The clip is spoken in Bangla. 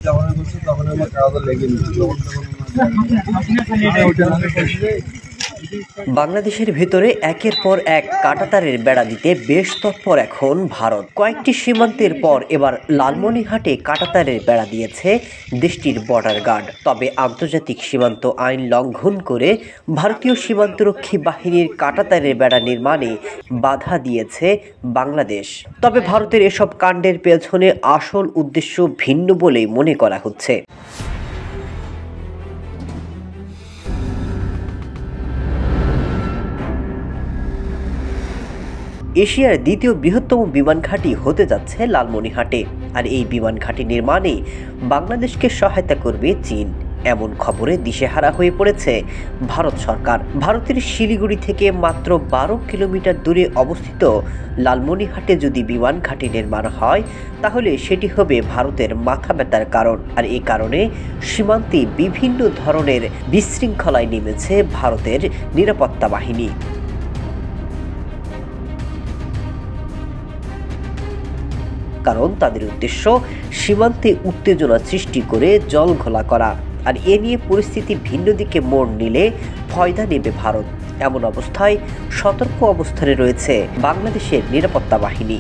যখন করছে তখন আমার কাগজ লেগে নিচ্ছে। বাংলাদেশের ভেতরে একের পর এক কাঁটাতারের বেড়া দিতে বেশ তৎপর এখন ভারত। কয়েকটি সীমান্তের পর এবার লালমনিরহাটে কাঁটাতারের বেড়া দিয়েছে দেশটির বর্ডার গার্ড। তবে আন্তর্জাতিক সীমান্ত আইন লঙ্ঘন করে ভারতীয় সীমান্তরক্ষী বাহিনীর কাঁটাতারের বেড়া নির্মাণে বাধা দিয়েছে বাংলাদেশ। তবে ভারতের এসব কাণ্ডের পেছনে আসল উদ্দেশ্য ভিন্ন বলেই মনে করা হচ্ছে। এশিয়ার দ্বিতীয় বৃহত্তম বিমান ঘাঁটি হতে যাচ্ছে লালমনিরহাটে, আর এই বিমান ঘাঁটি নির্মাণে বাংলাদেশকে সহায়তা করবে চীন। এমন খবরে দিশেহারা হয়ে পড়েছে ভারত সরকার। ভারতের শিলিগুড়ি থেকে মাত্র 12 কিলোমিটার দূরে অবস্থিত লালমনিরহাটে যদি বিমান ঘাঁটি নির্মাণ হয় তাহলে সেটি হবে ভারতের মাথা ব্যথার কারণ। আর এই কারণে সীমান্তে বিভিন্ন ধরনের বিশৃঙ্খলায় নেমেছে ভারতের নিরাপত্তা বাহিনী। কারণ তাদের উদ্দেশ্য সীমান্তে উত্তেজনা সৃষ্টি করে জল ঘোলা করা। আর এ নিয়ে পরিস্থিতি ভিন্ন দিকে মোড় নিলে ফয়দা নেবে ভারত। এমন অবস্থায় সতর্ক অবস্থানে রয়েছে বাংলাদেশের নিরাপত্তা বাহিনী।